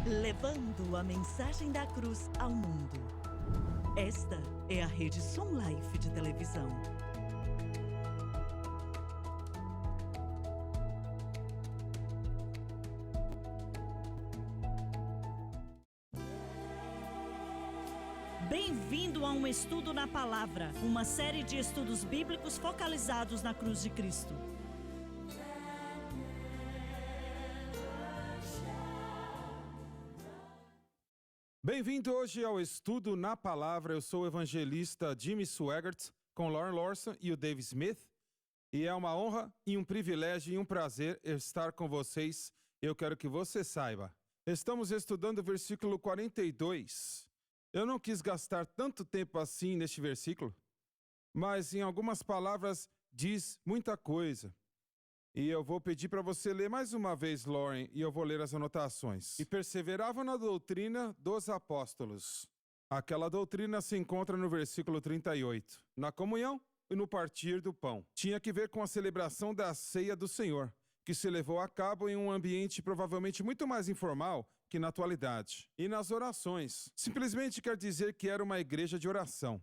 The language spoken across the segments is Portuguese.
levando a mensagem da cruz ao mundo. Esta é a Rede Som Life de televisão. Bem-vindo a um estudo na palavra, uma série de estudos bíblicos focalizados na cruz de Cristo. Bem-vindo hoje ao Estudo na Palavra. Eu sou o evangelista Jimmy Swaggart, com Lauren Lawson e o Dave Smith. E é uma honra e um privilégio e um prazer estar com vocês. Eu quero que você saiba. Estamos estudando o versículo 42. Eu não quis gastar tanto tempo assim neste versículo, mas em algumas palavras diz muita coisa. E eu vou pedir para você ler mais uma vez, Lauren, e eu vou ler as anotações. E perseveravam na doutrina dos apóstolos. Aquela doutrina se encontra no versículo 38. Na comunhão e no partir do pão. Tinha que ver com a celebração da ceia do Senhor, que se levou a cabo em um ambiente provavelmente muito mais informal que na atualidade. E nas orações. Simplesmente quer dizer que era uma igreja de oração.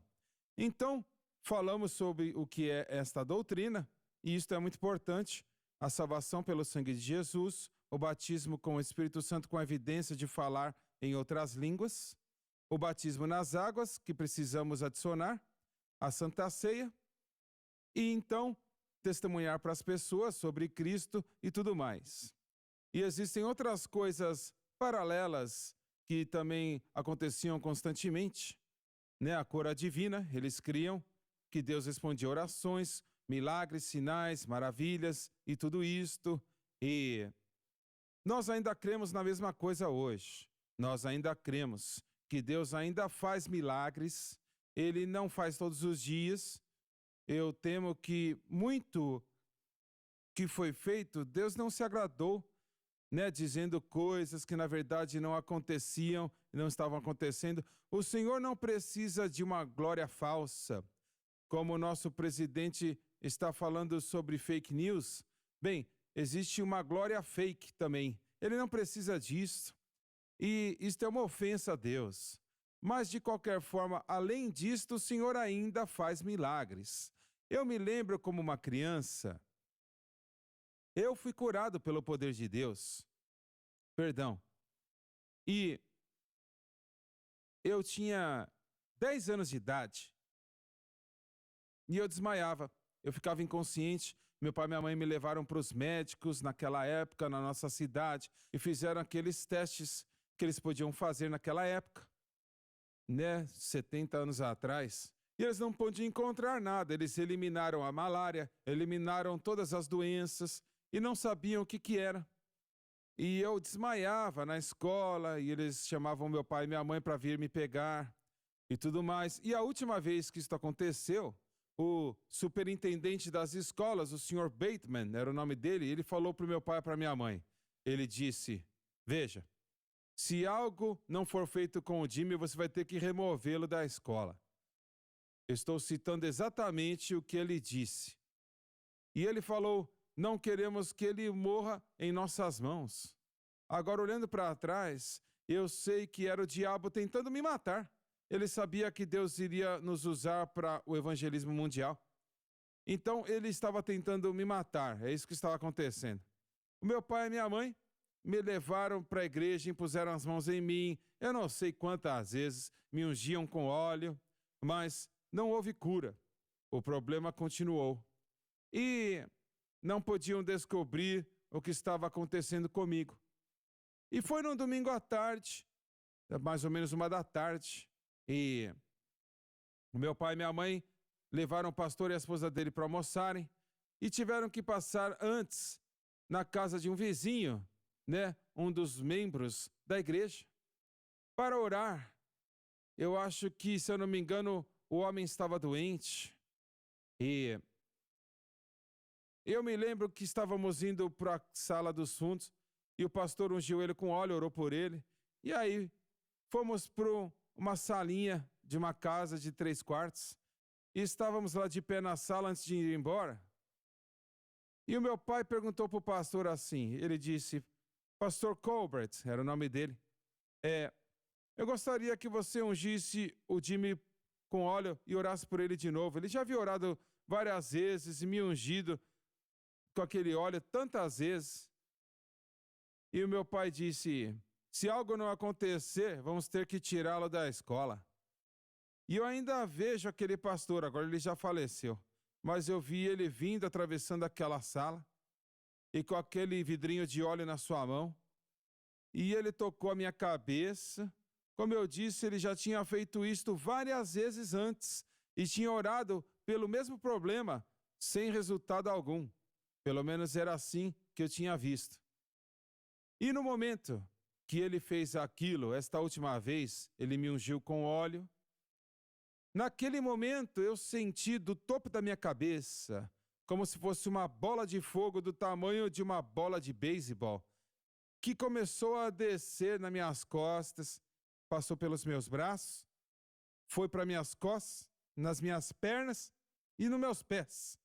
Então, falamos sobre o que é esta doutrina, e isto é muito importante. A salvação pelo sangue de Jesus, o batismo com o Espírito Santo com a evidência de falar em outras línguas, o batismo nas águas, que precisamos adicionar, a Santa Ceia, e então testemunhar para as pessoas sobre Cristo e tudo mais. E existem outras coisas paralelas que também aconteciam constantemente, né? A cura divina, eles criam que Deus respondia orações, milagres, sinais, maravilhas e tudo isto. E nós ainda cremos na mesma coisa hoje. Nós ainda cremos que Deus ainda faz milagres. Ele não faz todos os dias. Eu temo que muito que foi feito, Deus não se agradou, né? Dizendo coisas que na verdade não aconteciam, não estavam acontecendo. O Senhor não precisa de uma glória falsa. Como o nosso presidente está falando sobre fake news, bem, existe uma glória fake também. Ele não precisa disso. E isto é uma ofensa a Deus. Mas, de qualquer forma, além disto, o Senhor ainda faz milagres. Eu me lembro como uma criança, eu fui curado pelo poder de Deus. Perdão. E eu tinha 10 anos de idade. E eu desmaiava. Eu ficava inconsciente. Meu pai e minha mãe me levaram para os médicos naquela época, na nossa cidade, e fizeram aqueles testes que eles podiam fazer naquela época, né? 70 anos atrás. E eles não podiam encontrar nada. Eles eliminaram a malária, eliminaram todas as doenças e não sabiam o que era. E eu desmaiava na escola e eles chamavam meu pai e minha mãe para vir me pegar e tudo mais. E a última vez que isso aconteceu, o superintendente das escolas, o Sr. Bateman, era o nome dele, ele falou para o meu pai e para minha mãe. Ele disse, veja, se algo não for feito com o Jimmy, você vai ter que removê-lo da escola. Estou citando exatamente o que ele disse. E ele falou, não queremos que ele morra em nossas mãos. Agora, olhando para trás, eu sei que era o diabo tentando me matar. Ele sabia que Deus iria nos usar para o evangelismo mundial. Então, ele estava tentando me matar. É isso que estava acontecendo. O meu pai e minha mãe me levaram para a igreja, impuseram as mãos em mim. Eu não sei quantas vezes me ungiam com óleo, mas não houve cura. O problema continuou. E não podiam descobrir o que estava acontecendo comigo. E foi num domingo à tarde, mais ou menos 1h da tarde, e o meu pai e minha mãe levaram o pastor e a esposa dele para almoçarem e tiveram que passar antes na casa de um vizinho, né, um dos membros da igreja, para orar. Eu acho que, se eu não me engano, o homem estava doente. E eu me lembro que estávamos indo para a sala dos fundos e o pastor ungiu ele com óleo, orou por ele. E aí fomos para uma salinha de uma casa de 3 quartos e estávamos lá de pé na sala antes de ir embora. E o meu pai perguntou para o pastor assim, ele disse, Pastor Colbert, era o nome dele, É, eu gostaria que você ungisse o Jimmy com óleo e orasse por ele de novo. Ele já havia orado várias vezes e me ungido com aquele óleo tantas vezes. E o meu pai disse: se algo não acontecer, vamos ter que tirá-lo da escola. E eu ainda vejo aquele pastor, agora ele já faleceu, mas eu vi ele vindo atravessando aquela sala e com aquele vidrinho de óleo na sua mão. E ele tocou a minha cabeça. Como eu disse, ele já tinha feito isto várias vezes antes e tinha orado pelo mesmo problema, sem resultado algum. Pelo menos era assim que eu tinha visto. E no momento que ele fez aquilo, esta última vez, ele me ungiu com óleo. Naquele momento, eu senti do topo da minha cabeça, como se fosse uma bola de fogo do tamanho de uma bola de beisebol, que começou a descer nas minhas costas, passou pelos meus braços, foi para minhas costas, nas minhas pernas e nos meus pés.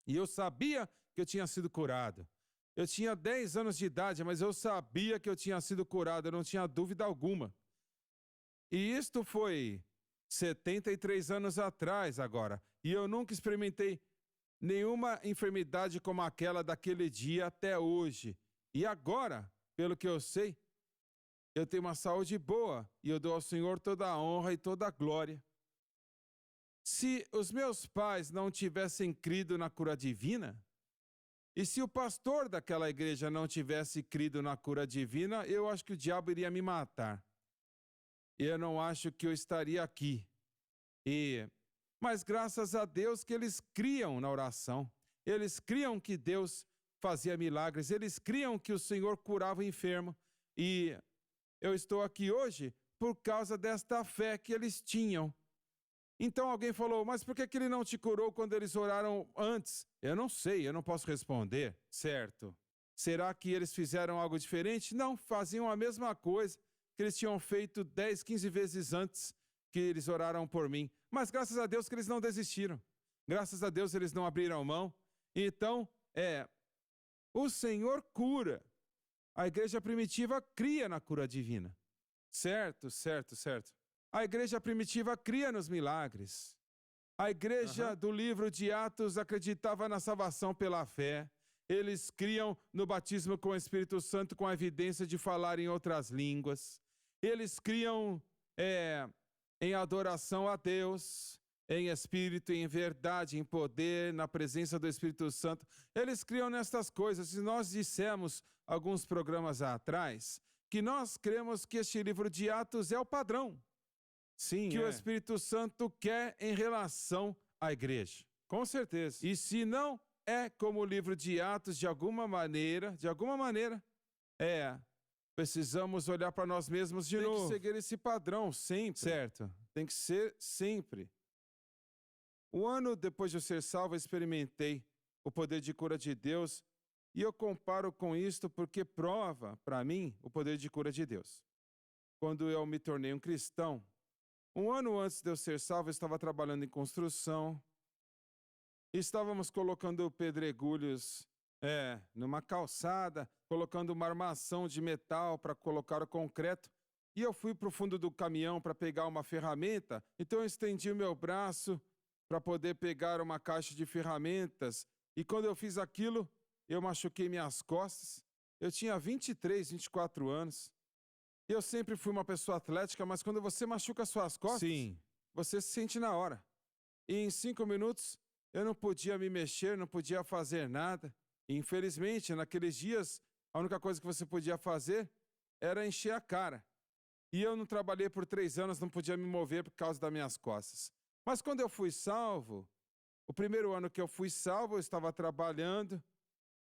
E eu sabia que eu tinha sido curado. Eu tinha 10 anos de idade, mas eu sabia que eu tinha sido curado, eu não tinha dúvida alguma. E isto foi 73 anos atrás agora, e eu nunca experimentei nenhuma enfermidade como aquela daquele dia até hoje. E agora, pelo que eu sei, eu tenho uma saúde boa e eu dou ao Senhor toda a honra e toda a glória. Se os meus pais não tivessem crido na cura divina, e se o pastor daquela igreja não tivesse crido na cura divina, eu acho que o diabo iria me matar. Eu não acho que eu estaria aqui. Mas graças a Deus que eles criam na oração. Eles criam que Deus fazia milagres. Eles criam que o Senhor curava o enfermo. E eu estou aqui hoje por causa desta fé que eles tinham. Então alguém falou, mas por que ele não te curou quando eles oraram antes? Eu não sei, eu não posso responder, certo? Será que eles fizeram algo diferente? Não, faziam a mesma coisa que eles tinham feito 10, 15 vezes antes que eles oraram por mim. Mas graças a Deus que eles não desistiram. Graças a Deus eles não abriram mão. Então, o Senhor cura. A igreja primitiva cria na cura divina. Certo. A igreja primitiva cria nos milagres. A igreja do livro de Atos acreditava na salvação pela fé. Eles criam no batismo com o Espírito Santo com a evidência de falar em outras línguas. Eles criam em adoração a Deus, em espírito, em verdade, em poder, na presença do Espírito Santo. Eles criam nestas coisas. E nós dissemos, alguns programas atrás, que nós cremos que este livro de Atos é o padrão. Sim, que o Espírito Santo quer em relação à igreja. Com certeza. E se não é como o livro de Atos, de alguma maneira, precisamos olhar para nós mesmos de novo. Tem que seguir esse padrão sempre. Certo. Tem que ser sempre. Um ano depois de eu ser salvo, eu experimentei o poder de cura de Deus e eu comparo com isto porque prova, para mim, o poder de cura de Deus. Quando eu me tornei um cristão, um ano antes de eu ser salvo, eu estava trabalhando em construção. Estávamos colocando pedregulhos numa calçada, colocando uma armação de metal para colocar o concreto. E eu fui para o fundo do caminhão para pegar uma ferramenta. Então eu estendi o meu braço para poder pegar uma caixa de ferramentas. E quando eu fiz aquilo, eu machuquei minhas costas. Eu tinha 23, 24 anos. Eu sempre fui uma pessoa atlética, mas quando você machuca suas costas, sim, você se sente na hora. E em 5 minutos, eu não podia me mexer, não podia fazer nada. E, infelizmente, naqueles dias, a única coisa que você podia fazer era encher a cara. E eu não trabalhei por 3 anos, não podia me mover por causa das minhas costas. Mas quando eu fui salvo, o primeiro ano que eu fui salvo, eu estava trabalhando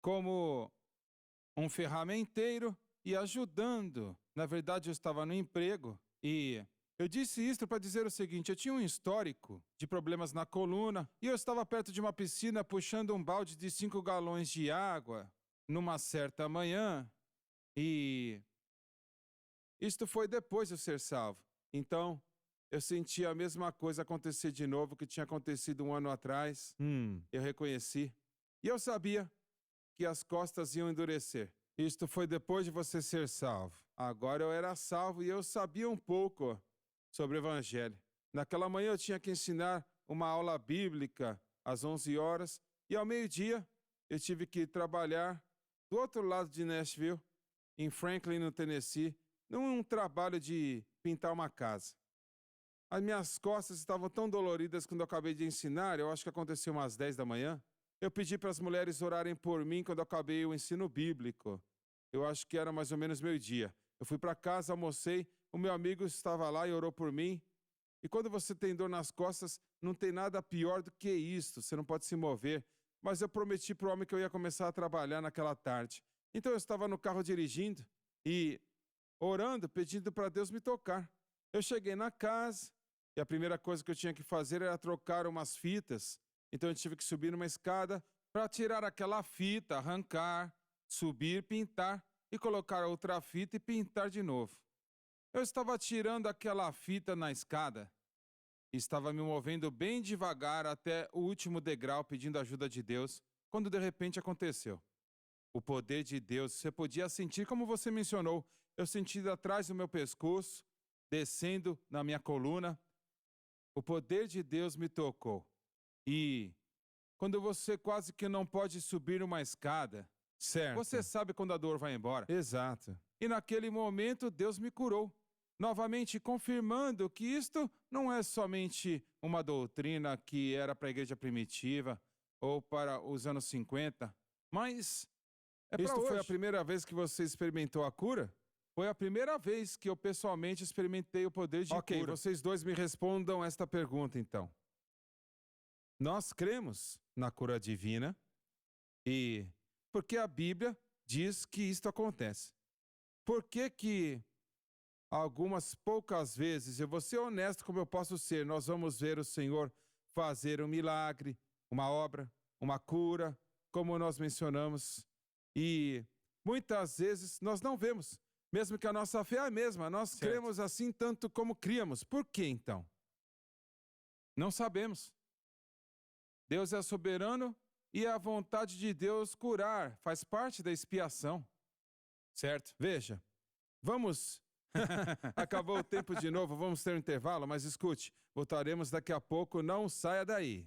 como um ferramenteiro e ajudando. Na verdade, eu estava no emprego e eu disse isso para dizer o seguinte, eu tinha um histórico de problemas na coluna e eu estava perto de uma piscina puxando um balde de 5 galões de água numa certa manhã e isto foi depois de eu ser salvo. Então, eu senti a mesma coisa acontecer de novo que tinha acontecido um ano atrás. Eu reconheci. E eu sabia que as costas iam endurecer. Isto foi depois de você ser salvo. Agora eu era salvo e eu sabia um pouco sobre o Evangelho. Naquela manhã eu tinha que ensinar uma aula bíblica às 11 horas e ao meio-dia eu tive que trabalhar do outro lado de Nashville, em Franklin, no Tennessee, num trabalho de pintar uma casa. As minhas costas estavam tão doloridas quando eu acabei de ensinar, eu acho que aconteceu umas 10 da manhã. Eu pedi para as mulheres orarem por mim quando eu acabei o ensino bíblico. Eu acho que era mais ou menos meio-dia. Eu fui para casa, almocei, o meu amigo estava lá e orou por mim. E quando você tem dor nas costas, não tem nada pior do que isso, você não pode se mover. Mas eu prometi para o homem que eu ia começar a trabalhar naquela tarde. Então eu estava no carro dirigindo e orando, pedindo para Deus me tocar. Eu cheguei na casa e a primeira coisa que eu tinha que fazer era trocar umas fitas. Então eu tive que subir numa escada para tirar aquela fita, arrancar, subir, pintar e colocar outra fita e pintar de novo. Eu estava tirando aquela fita na escada e estava me movendo bem devagar até o último degrau pedindo ajuda de Deus, quando de repente aconteceu. O poder de Deus, você podia sentir como você mencionou, eu senti atrás do meu pescoço, descendo na minha coluna. O poder de Deus me tocou. E quando você quase que não pode subir uma escada, certo, você sabe quando a dor vai embora. Exato. E naquele momento Deus me curou. Novamente confirmando que isto não é somente uma doutrina que era para a igreja primitiva ou para os anos 50, mas isto foi a primeira vez que você experimentou a cura? Foi a primeira vez que eu pessoalmente experimentei o poder de cura. Ok, vocês dois me respondam esta pergunta então. Nós cremos na cura divina e porque a Bíblia diz que isto acontece. Por que algumas poucas vezes, eu vou ser honesto como eu posso ser, nós vamos ver o Senhor fazer um milagre, uma obra, uma cura, como nós mencionamos, e muitas vezes nós não vemos, mesmo que a nossa fé é a mesma, nós cremos assim tanto como criamos. Por que então? Não sabemos. Deus é soberano e é a vontade de Deus curar, faz parte da expiação. Certo? Veja, vamos... Acabou o tempo de novo, vamos ter um intervalo, mas escute, voltaremos daqui a pouco, não saia daí.